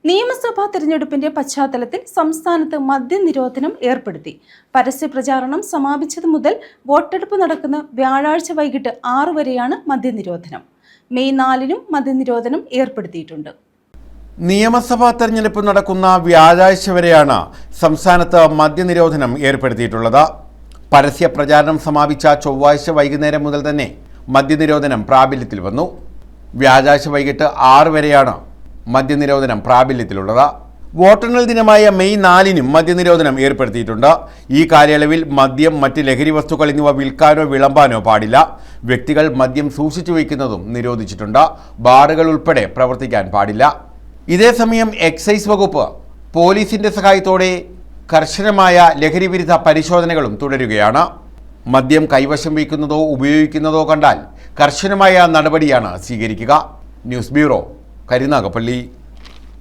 നിയമസഭാ തെരഞ്ഞെടുപ്പിന്റെ പശ്ചാത്തലത്തിൽ സംസ്ഥാനത്ത് മദ്യനിരോധനം ഏർപ്പെടുത്തി. പരസ്യപ്രചാരണം സമാപിച്ചതു മുതൽ വോട്ടെടുപ്പ് നടക്കുന്ന വ്യാഴാഴ്ച വൈകിട്ട് 6 വരെയാണ് മദ്യനിരോധനം. മെയ് 4-നും മദ്യനിരോധനം ഏർപ്പെടുത്തിയിട്ടുണ്ട്. നിയമസഭാ തെരഞ്ഞെടുപ്പ് നടക്കുന്ന വ്യാഴാഴ്ച വരെയാണ് സംസ്ഥാനത്ത് മദ്യനിരോധനം ഏർപ്പെടുത്തിയിട്ടുള്ളത്. പരസ്യപ്രചാരണം സമാപിച്ച ചൊവ്വാഴ്ച വൈകുന്നേരം മുതൽ തന്നെ മദ്യനിരോധനം പ്രാബല്യത്തിൽ വന്നു. വ്യാഴാഴ്ച വൈകിട്ട് 6 വരെയാണ് മദ്യനിരോധനം പ്രാബല്യത്തിലുള്ളത്. വോട്ടെണ്ണൽ ദിനമായ മെയ് 4-നും മദ്യനിരോധനം ഏർപ്പെടുത്തിയിട്ടുണ്ട്. ഈ കാലയളവിൽ മദ്യം, മറ്റ് ലഹരി വസ്തുക്കൾ എന്നിവ വിൽക്കാനോ വിളമ്പാനോ പാടില്ല. വ്യക്തികൾ മദ്യം സൂക്ഷിച്ചു വയ്ക്കുന്നതും നിരോധിച്ചിട്ടുണ്ട്. ബാറുകൾ ഉൾപ്പെടെ പ്രവർത്തിക്കാൻ പാടില്ല. ഇതേസമയം എക്സൈസ് വകുപ്പ് പോലീസിന്റെ സഹായത്തോടെ കർശനമായ ലഹരി വിരുദ്ധ പരിശോധനകളും തുടരുകയാണ്. മദ്യം കൈവശം വയ്ക്കുന്നതോ ഉപയോഗിക്കുന്നതോ കണ്ടാൽ കർശനമായ നടപടിയാണ് സ്വീകരിക്കുക. News bureau, Karunagappally.